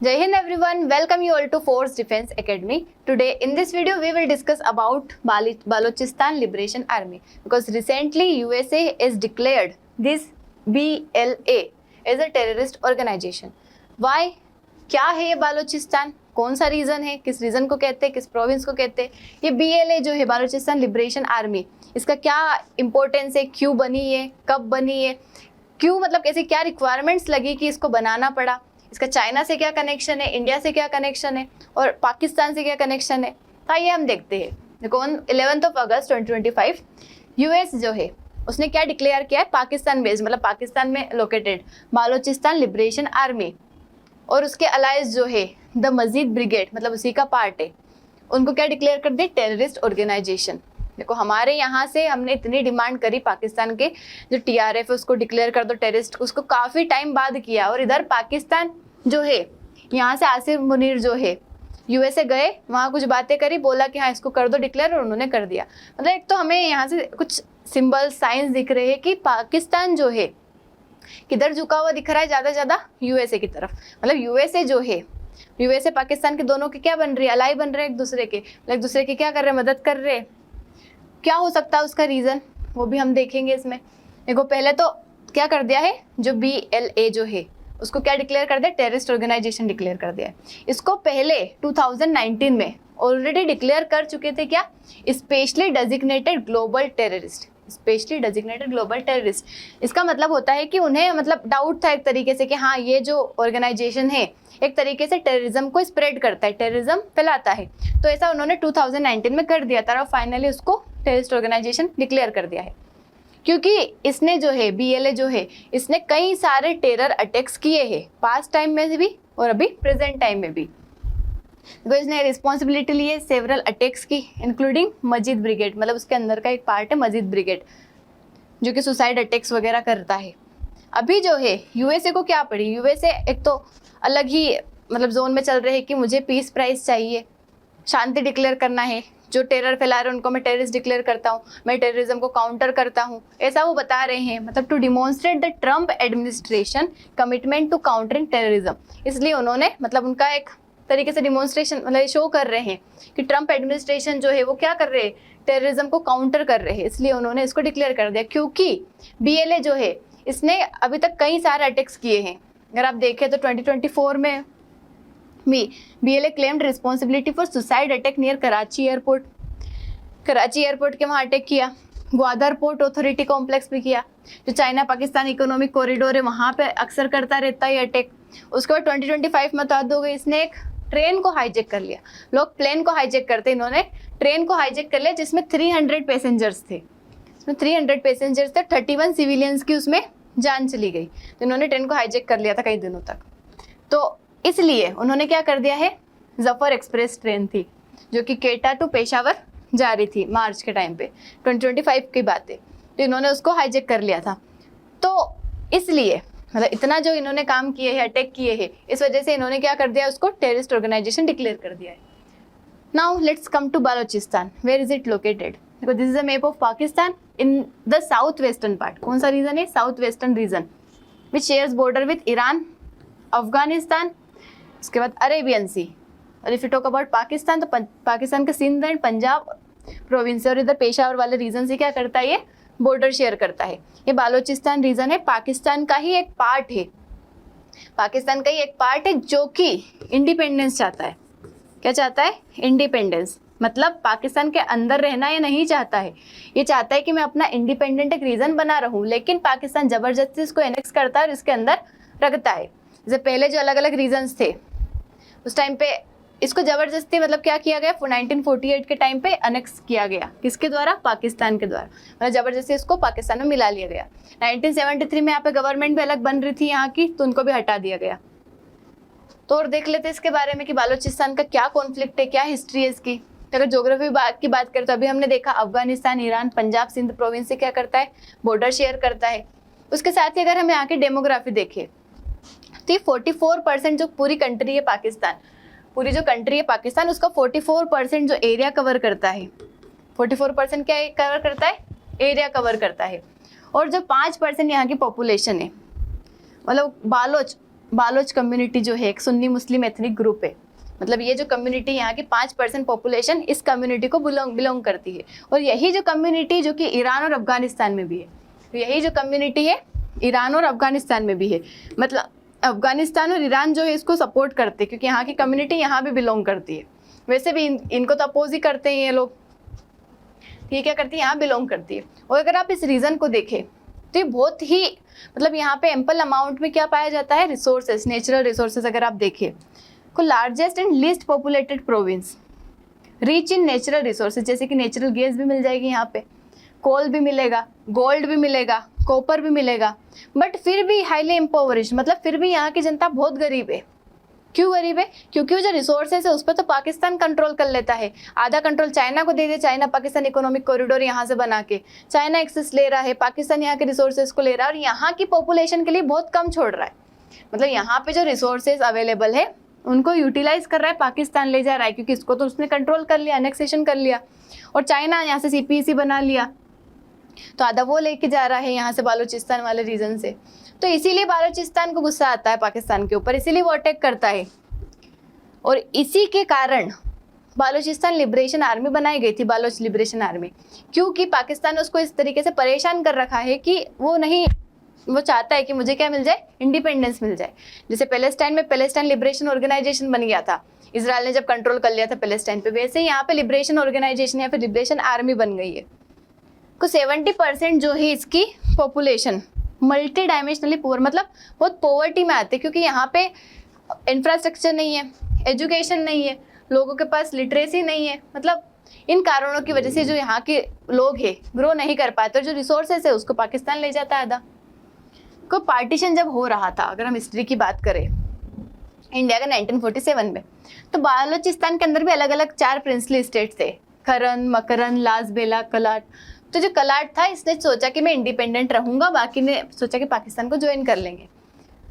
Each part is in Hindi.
Jai Hind everyone, welcome you all to Force Defense Academy. Today in this video we will discuss about Balochistan Liberation Army because recently USA has declared this BLA as a terrorist organization. Why? क्या है ये बालोचिस्तान, कौन सा रीजन है, किस रीजन को कहते हैं, किस प्रोविंस को कहते हैं, ये BLA जो है बालोचिस्तान लिबरेशन आर्मी, इसका क्या इंपॉर्टेंस है, क्यों बनी है, कब बनी है, क्यों मतलब कैसे क्या रिक्वायरमेंट्स लगी कि इसको बनाना पड़ा, इसका चाइना से क्या कनेक्शन है, इंडिया से क्या कनेक्शन है और पाकिस्तान से क्या कनेक्शन है, तो आइए हम देखते हैं। देखो 11 अगस्त 2025 यूएस जो है उसने क्या डिक्लेयर किया है, पाकिस्तान बेस्ड मतलब पाकिस्तान में लोकेटेड बालोचिस्तान लिबरेशन आर्मी और उसके अलायंस जो है द मजीद ब्रिगेड मतलब उसी का पार्ट है, उनको क्या डिक्लेयर कर दिया, टेररिस्ट ऑर्गेनाइजेशन। देखो हमारे यहाँ से हमने इतनी डिमांड करी पाकिस्तान के जो TRF है उसको डिक्लेयर कर दो टेररिस्ट, उसको काफ़ी टाइम बाद किया और इधर पाकिस्तान जो है यहाँ से आसिफ मुनीर जो है USA गए, वहाँ कुछ बातें करी, बोला कि हाँ इसको कर दो डिक्लेयर और उन्होंने कर दिया। मतलब एक तो हमें यहाँ से कुछ सिंबल साइंस दिख रहे हैं कि पाकिस्तान जो है किधर झुका हुआ दिख रहा है, ज़्यादा USA की तरफ। मतलब USA जो है USA पाकिस्तान के दोनों के क्या बन रही है, अलाई बन रहे हैं एक दूसरे के, एक दूसरे की क्या कर रहे हैं, मदद कर रहे हैं। क्या हो सकता है उसका रीज़न, वो भी हम देखेंगे इसमें। देखो पहले तो क्या कर दिया है, जो BLA जो है उसको क्या डिक्लेयर कर दिया, टेररिस्ट ऑर्गेनाइजेशन डिक्लेयर कर दिया है। इसको पहले 2019 में ऑलरेडी डिक्लेयर कर चुके थे क्या, specially designated global terrorist, specially designated global terrorist. इसका मतलब होता है कि उन्हें मतलब डाउट था एक तरीके से कि हाँ ये जो ऑर्गेनाइजेशन है एक तरीके से टेररिज्म को स्प्रेड करता है, टेररिज्म फैलाता है, तो ऐसा उन्होंने 2019 में कर दिया था और फाइनली उसको टेररिस्ट ऑर्गेनाइजेशन डिक्लेयर कर दिया है। क्योंकि इसने जो है BLA जो है इसने कई सारे टेरर अटैक्स किए हैं, पास्ट टाइम में भी और अभी प्रेजेंट टाइम में भी। तो इसने रिस्पॉन्सिबिलिटी ली है सेवरल अटैक्स की, इंक्लूडिंग मस्जिद ब्रिगेड, मतलब उसके अंदर का एक पार्ट है मस्जिद ब्रिगेड जो कि सुसाइड अटैक्स वगैरह करता है। अभी जो है USA को क्या पड़ी, USA एक तो अलग ही मतलब जोन में चल रहे हैं कि मुझे पीस प्राइस चाहिए, शांति डिक्लेयर करना है, जो टेरर फैला रहे हैं उनको मैं टेररिस्ट डिक्लेयर करता हूँ, मैं टेररिज्म को काउंटर करता हूँ, ऐसा वो बता रहे हैं। मतलब to demonstrate the Trump administration commitment to countering terrorism, इसलिए उन्होंने मतलब उनका एक तरीके से डिमॉन्स्ट्रेशन मतलब शो कर रहे हैं कि ट्रम्प एडमिनिस्ट्रेशन जो है वो क्या कर रहे हैं, टेररिज्म को काउंटर कर रहे हैं, इसलिए उन्होंने इसको डिक्लेयर कर दिया। क्योंकि BLA जो है इसने अभी तक कई सारे अटैक्स किए हैं। अगर आप देखें तो 2024 में BLA claimed responsibility for suicide attack near Karachi airport, Karachi airport के वहाँ अटैक किया, ग्वादर पोर्ट अथॉरिटी कॉम्प्लेक्स भी किया, जो चाइना पाकिस्तान इकोनॉमिक कॉरिडोर है वहाँ पे अक्सर करता रहता है ये अटैक। उसके बाद 2025 में तो हद हो गई, इसने एक ट्रेन को हाईजैक कर लिया, लोग प्लेन को हाईजैक करते, इन्होंने ट्रेन को हाईजैक कर लिया जिसमें 300 पैसेंजर्स थे, इसमें 300 पैसेंजर्स थे, 31 सिविलियंस की उसमें जान चली गई। तो इन्होंने ट्रेन को हाईजैक कर लिया था कई दिनों तक, तो इसलिए उन्होंने क्या कर दिया है, जफर एक्सप्रेस ट्रेन थी जो कि केटा टू पेशावर जा रही थी मार्च के टाइम पे, 2025 की बात है, तो इन्होंने उसको हाईजैक कर लिया था। तो इसलिए मतलब इतना जो इन्होंने काम किए हैं, अटैक किए हैं, इस वजह से इन्होंने क्या कर दिया, उसको टेररिस्ट ऑर्गेनाइजेशन डिक्लेयर कर दिया है। Now let's come to Balochistan, where is it located. देखो this is a map of Pakistan in the south western part. कौन सा रीजन है, south western region which shares border with Iran, Afghanistan, उसके बाद अरेबियन सी। और if you talk about Pakistan तो पाकिस्तान के सिंध एंड पंजाब प्रोविंस और इधर पेशावर वाले रीजन से क्या करता है, ये बॉर्डर शेयर करता है। ये बालोचिस्तान रीजन है, पाकिस्तान का ही एक पार्ट है, पाकिस्तान का ही एक पार्ट है जो कि इंडिपेंडेंस चाहता है। क्या चाहता है, इंडिपेंडेंस, मतलब पाकिस्तान के अंदर रहना ये नहीं चाहता है, ये चाहता है कि मैं अपना इंडिपेंडेंट एक रीजन बना रहूं, लेकिन पाकिस्तान जबरदस्ती इसको एनेक्स करता है और इसके अंदर रखता है। जैसे पहले जो अलग अलग रीजन्स थे उस टाइम पे इसको जबरदस्ती मतलब क्या किया गया, 1948 के टाइम पे अनेक्स किया गया, किसके द्वारा, पाकिस्तान के द्वारा, मतलब जबरदस्ती इसको पाकिस्तान में मिला लिया गया। 1973 में यहाँ पे गवर्नमेंट भी अलग बन रही थी यहाँ की, तो उनको भी हटा दिया गया। तो और देख लेते हैं इसके बारे में कि बालोचिस्तान का क्या कॉन्फ्लिक्ट है, क्या हिस्ट्री है इसकी। अगर ज्योग्राफी की बात करें तो अभी हमने देखा अफगानिस्तान, ईरान, पंजाब, सिंध प्रोविंस से क्या करता है, बॉर्डर शेयर करता है। उसके साथ ही अगर हम यहाँ की डेमोग्राफी देखें तो 44% जो पूरी कंट्री है पाकिस्तान, पूरी जो कंट्री है पाकिस्तान उसका 44% जो एरिया कवर करता है, 44% क्या कवर करता है, एरिया कवर करता है। और जो 5% यहाँ की पॉपुलेशन है, मतलब बालोच बालोच कम्युनिटी जो है एक सुन्नी मुस्लिम एथनिक ग्रुप है, मतलब ये जो कम्युनिटी यहाँ की 5% पॉपुलेशन इस कम्युनिटी को बिलोंग करती है। और यही जो कम्युनिटी जो कि ईरान और अफगानिस्तान में भी है, तो यही जो कम्युनिटी है ईरान और अफगानिस्तान में भी है, मतलब अफगानिस्तान और ईरान जो है इसको सपोर्ट करते हैं क्योंकि यहाँ की कम्युनिटी यहाँ भी बिलोंग करती है। वैसे भी इनको तो अपोज ही करते हैं ये लोग, ये क्या करती है, यहाँ बिलोंग करती है। और अगर आप इस रीजन को देखें तो ये बहुत ही मतलब यहाँ पे एम्पल अमाउंट में क्या पाया जाता है, रिसोर्सेज, नेचुरल रिसोर्सेज। अगर आप देखिए को largest and least populated province, rich in natural resources, जैसे कि नेचुरल गैस भी मिल जाएगी यहाँ पे, कोल भी मिलेगा, गोल्ड भी मिलेगा, कॉपर भी मिलेगा, बट फिर भी हाईली इम्पोवरिश, मतलब फिर भी यहाँ की जनता बहुत गरीब है। क्यों गरीब है? क्योंकि वो जो रिसोर्सेज है उस पर तो पाकिस्तान कंट्रोल कर लेता है, आधा कंट्रोल चाइना को दे दे, चाइना पाकिस्तान इकोनॉमिक कॉरिडोर यहाँ से बना के चाइना एक्सेस ले रहा है, पाकिस्तान यहाँ के रिसोर्सेज को ले रहा है और यहाँ की पॉपुलेशन के लिए बहुत कम छोड़ रहा है। मतलब यहाँ पे जो रिसोर्सेज अवेलेबल है उनको यूटिलाइज कर रहा है पाकिस्तान, ले जा रहा है क्योंकि इसको तो उसने कंट्रोल कर लिया, एनेक्सेशन कर लिया, और चाइना यहाँ से CPEC बना लिया तो आधा वो लेके जा रहा है यहाँ से बालूचिस्तान वाले रीजन से। तो इसीलिए बालूचिस्तान को गुस्सा आता है पाकिस्तान के ऊपर, इसीलिए वो अटैक करता है। और इसी के कारण बालूचिस्तान लिबरेशन आर्मी बनाई गई थी, बालोच लिबरेशन आर्मी, क्योंकि पाकिस्तान ने उसको इस तरीके से परेशान कर रखा है कि वो चाहता है कि मुझे क्या मिल जाए, इंडिपेंडेंस मिल जाए। जैसे पैलेस्टाइन में पैलेस्टाइन लिबरेशन ऑर्गेनाइजेशन बन गया था, इजराइल ने जब कंट्रोल कर लिया था पैलेस्टाइन पे, वैसे ही यहाँ पे लिबरेशन ऑर्गेनाइजेशन या फिर लिबरेशन आर्मी बन गई है। को 70% जो है इसकी पॉपुलेशन मल्टी डायमेंशनली पुअर, मतलब बहुत पॉवर्टी में आते हैं क्योंकि यहाँ पे इंफ्रास्ट्रक्चर नहीं है, एजुकेशन नहीं है, लोगों के पास लिटरेसी नहीं है, मतलब इन कारणों की वजह से जो यहाँ के लोग हैं ग्रो नहीं कर पाते और जो रिसोर्सेज है उसको पाकिस्तान ले जाता है आधा। को पार्टीशन जब हो रहा था, अगर हम हिस्ट्री की बात करें इंडिया का 1947 में, तो बालूचिस्तान के अंदर भी अलग अलग 4 प्रिंसली स्टेट्स थे, खरन, मकरन, लासबेला, कलाट। तो जो कलाट था इसने सोचा कि मैं इंडिपेंडेंट रहूंगा, बाकी ने सोचा कि पाकिस्तान को ज्वाइन कर लेंगे।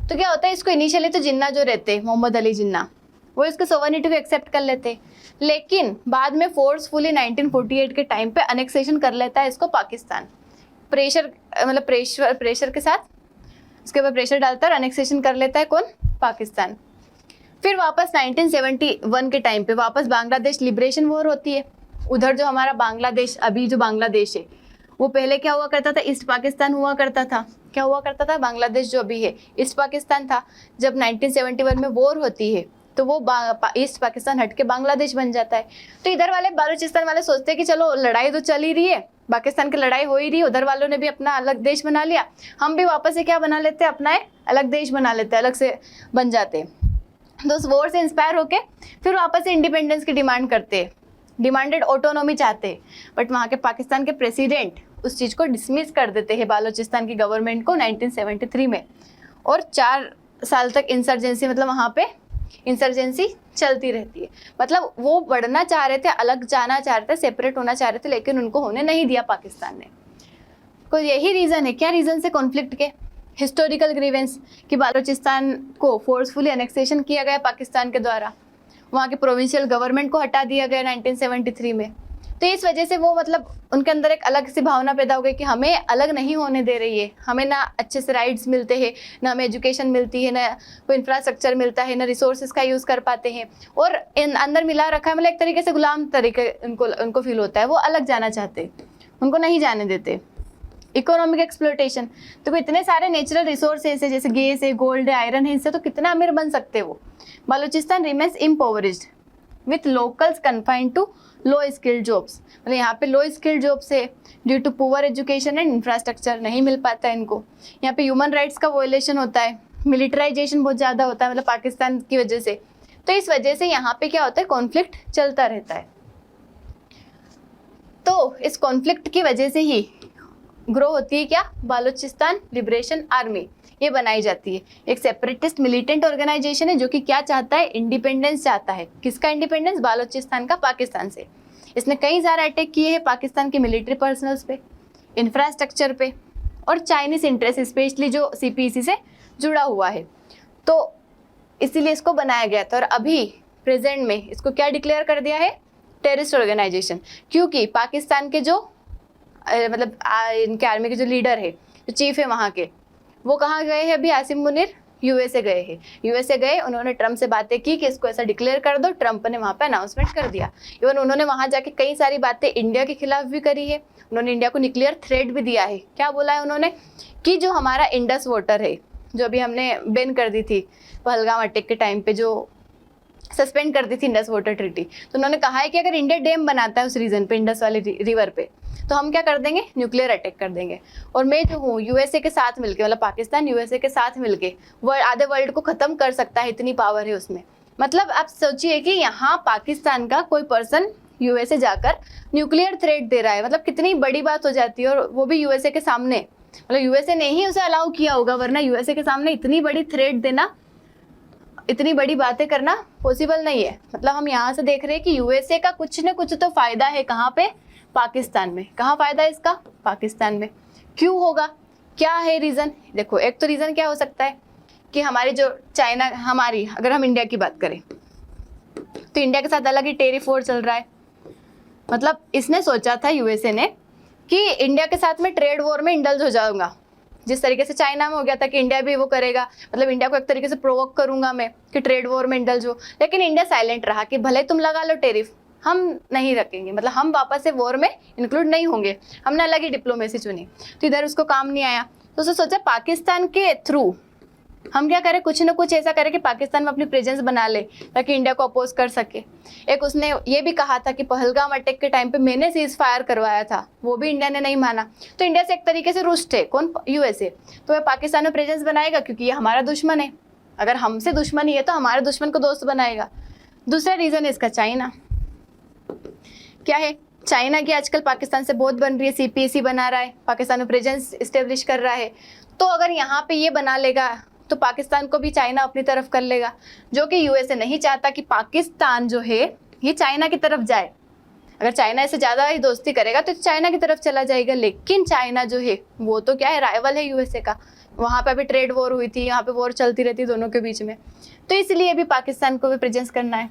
तो क्या होता है, इसको इनिशियली तो जिन्ना जो रहते मोहम्मद अली जिन्ना, वो इसको सोवर्निटी को एक्सेप्ट कर लेते, लेकिन बाद में फोर्सफुली 1948 के टाइम पे अनेक्सेशन कर लेता है इसको पाकिस्तान, प्रेशर के साथ उसके ऊपर प्रेशर डालता है और अनेक्सेशन कर लेता है कौन, पाकिस्तान। फिर वापस 1971 के टाइम पे वापस बांग्लादेश लिबरेशन वॉर होती है। उधर जो हमारा बांग्लादेश, अभी जो बांग्लादेश है, वो पहले क्या हुआ करता था, ईस्ट पाकिस्तान हुआ करता था। क्या हुआ करता था, बांग्लादेश जो अभी है ईस्ट पाकिस्तान था। जब 1971 में वॉर होती है तो वो ईस्ट पाकिस्तान हट के बांग्लादेश बन जाता है। तो इधर वाले बालूचिस्तान वाले सोचते हैं कि चलो लड़ाई तो चल ही रही है, पाकिस्तान की लड़ाई हो ही रही है, उधर वालों ने भी अपना अलग देश बना लिया, हम भी वापस से क्या बना लेते हैं, अपना अलग देश बना लेते हैं, अलग से बन जाते हैं। तो उस वॉर से इंस्पायर होके फिर वापस से इंडिपेंडेंस की डिमांड करते हैं, डिमांडेड ऑटोनॉमी चाहते हैं, बट वहाँ के पाकिस्तान के प्रेसिडेंट उस चीज़ को डिसमिस कर देते हैं बालूचिस्तान की गवर्नमेंट को 1973 में, और 4 साल तक इंसर्जेंसी, मतलब वहाँ पे इंसर्जेंसी चलती रहती है। मतलब वो बढ़ना चाह रहे थे, अलग जाना चाह रहे थे, सेपरेट होना चाह रहे थे, लेकिन उनको होने नहीं दिया पाकिस्तान ने। तो यही रीज़न है, क्या रीज़न से कॉन्फ्लिक्ट के, हिस्टोरिकल ग्रीवेंस कि बालूचिस्तान को फोर्सफुली एनेक्सेशन किया गया पाकिस्तान के द्वारा, वहाँ के प्रोविंशियल गवर्नमेंट को हटा दिया गया 1973 में। तो इस वजह से वो मतलब उनके अंदर एक अलग सी भावना पैदा हो गई कि हमें अलग नहीं होने दे रही है, हमें ना अच्छे से राइट्स मिलते हैं, ना हमें एजुकेशन मिलती है, ना कोई इंफ्रास्ट्रक्चर मिलता है, ना रिसोर्सेज का यूज़ कर पाते हैं, और इन अंदर मिला रखा है, मतलब एक तरीके से गुलाम तरीके उनको फील होता है, वो अलग जाना चाहते, उनको नहीं जाने देते। इकोनॉमिक एक्सप्लोटेशन, तो इतने सारे नेचुरल रिसोर्सेज है, जैसे गैस है, गोल्ड है, आयरन है, इनसे तो कितना अमीर बन सकते हैं वो। Baluchistan remains impoverished with locals confined to low skilled jobs, मतलब यहाँ पे लो स्किल्ड जॉब्स है due to poor education and infrastructure, नहीं मिल पाता है इनको। यहाँ पे ह्यूमन राइट्स का वॉयलेशन होता है, मिलिटराइजेशन बहुत ज़्यादा होता है, मतलब पाकिस्तान की वजह से। तो इस वजह से यहाँ पे क्या होता है, कॉन्फ्लिक्ट चलता रहता है। तो इस कॉन्फ्लिक्ट की वजह से ही ग्रो होती है क्या, बालूचिस्तान लिबरेशन आर्मी, ये बनाई जाती है। एक सेपरेटिस्ट मिलिटेंट ऑर्गेनाइजेशन है जो कि क्या चाहता है, इंडिपेंडेंस चाहता है। किसका इंडिपेंडेंस, बालूचिस्तान का पाकिस्तान से। इसने कई सारे अटैक किए हैं पाकिस्तान के मिलिट्री पर्सनल्स पे, इंफ्रास्ट्रक्चर पे, और चाइनीज इंटरेस्ट स्पेशली जो CPEC से जुड़ा हुआ है, तो इसीलिए इसको बनाया गया था। और अभी प्रेजेंट में इसको क्या डिक्लेयर कर दिया है, टेररिस्ट ऑर्गेनाइजेशन, क्योंकि पाकिस्तान के जो मतलब इनके आर्मी के जो लीडर है, जो चीफ है वहाँ के, वो कहाँ गए हैं अभी, आसिम मुनीर यूएसए गए हैं। यूएसए गए, उन्होंने ट्रम्प से बातें की कि इसको ऐसा डिक्लेयर कर दो। ट्रम्प ने वहाँ पे अनाउंसमेंट कर दिया। इवन उन्होंने वहाँ जाके कई सारी बातें इंडिया के खिलाफ भी करी है। उन्होंने इंडिया को न्यूक्लियर थ्रेट भी दिया है। क्या बोला है उन्होंने कि जो हमारा इंडस वाटर है, जो अभी हमने बैन कर दी थी पहलगाम अटैक के टाइम पे, जो सस्पेंड कर दी थी इंडस वाटर ट्रीटी, तो उन्होंने कहा है कि अगर इंडिया डैम बनाता है उस रीजन पे, इंडस वाले रिवर पे, तो हम क्या कर देंगे, न्यूक्लियर अटैक कर देंगे। और मैं जो हूँ यूएसए के साथ मिलके, मतलब पाकिस्तान यूएसए के साथ मिलके आधे वर्ल्ड को खत्म कर सकता है, इतनी पावर है उसमें। मतलब आप सोचिए कि यहाँ पाकिस्तान का कोई पर्सन यूएसए जाकर न्यूक्लियर थ्रेट दे रहा है, मतलब कितनी बड़ी बात हो जाती है। और वो भी यूएसए के सामने, मतलब यूएसए ने ही उसे अलाउ किया होगा, वरना यूएसए के सामने इतनी बड़ी थ्रेट देना, इतनी बड़ी बातें करना पॉसिबल नहीं है। मतलब हम यहाँ से देख रहे हैं कि यूएसए का कुछ न कुछ तो फायदा है। कहाँ पे? पाकिस्तान में। कहाँ फायदा है इसका? पाकिस्तान में। क्यों होगा? क्या है रीजन? देखो, एक तो रीजन क्या हो सकता है कि हमारी जो चाइना, हमारी, अगर हम इंडिया की बात करें तो इंडिया के साथ अलग ही टेरिफ वॉर चल रहा है। मतलब इसने सोचा था यूएसए ने कि इंडिया के साथ में ट्रेड वॉर में इंडल्ज हो जाऊंगा, जिस तरीके से चाइना में हो गया था कि इंडिया भी वो करेगा, मतलब इंडिया को एक तरीके से प्रोवोक करूंगा मैं कि ट्रेड वॉर में इंडल्ज हो। लेकिन इंडिया साइलेंट रहा कि भले तुम लगा लो टेरिफ, हम नहीं रखेंगे, मतलब हम वापस से वॉर में इंक्लूड नहीं होंगे। हमने अलग ही डिप्लोमेसी चुनी, तो इधर उसको काम नहीं आया। तो उसने सोचा पाकिस्तान के थ्रू हम क्या करें, कुछ ना कुछ ऐसा करें कि पाकिस्तान में अपनी प्रेजेंस बना ले ताकि इंडिया को अपोज कर सके। एक उसने ये भी कहा था कि पहलगाम अटैक के टाइम पे मैंने सीज फायर करवाया था, वो भी इंडिया ने नहीं माना। तो इंडिया से एक तरीके से रुष्ट है कौन? यूएसए। तो वह पाकिस्तान में प्रेजेंस बनाएगा क्योंकि ये हमारा दुश्मन है। अगर हमसे दुश्मनी है तो हमारे दुश्मन को दोस्त बनाएगा। दूसरा रीजन है इसका चाइना। क्या है? चाइना की आजकल पाकिस्तान से बहुत बन रही है, सीपीएसी बना रहा है, पाकिस्तान में प्रेजेंस इस्टेब्लिश कर रहा है। तो अगर यहाँ पे ये बना लेगा तो पाकिस्तान को भी चाइना अपनी तरफ कर लेगा, जो कि यूएसए नहीं चाहता कि पाकिस्तान जो है ये चाइना की तरफ जाए। अगर चाइना इससे ज़्यादा ही दोस्ती करेगा तो चाइना की तरफ चला जाएगा। लेकिन चाइना जो है वो तो क्या है, राइवल है यूएसए का। वहाँ पे अभी ट्रेड वॉर हुई थी, यहाँ पे वॉर चलती रहती है दोनों के बीच में, तो इसलिए भी पाकिस्तान को भी प्रेजेंस करना है।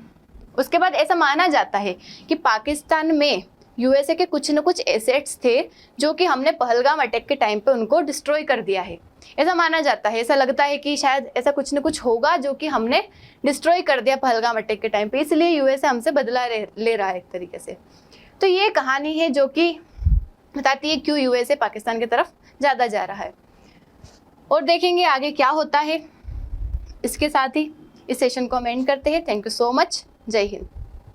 उसके बाद ऐसा माना जाता है कि पाकिस्तान में यूएसए के कुछ न कुछ एसेट्स थे जो कि हमने पहलगाम अटैक के टाइम पे उनको डिस्ट्रॉय कर दिया है। ऐसा माना जाता है, ऐसा लगता है कि शायद ऐसा कुछ न कुछ होगा जो कि हमने डिस्ट्रॉय कर दिया पहलगाम अटैक के टाइम पे, इसलिए यूएसए हमसे बदला ले रहा है एक तरीके से। तो ये कहानी है जो कि बताती है क्यों यूएसए पाकिस्तान की तरफ ज़्यादा जा रहा है। और देखेंगे आगे क्या होता है। इसके साथ ही इस सेशन को हम एंड करते हैं। Thank you so much. जय हिंद।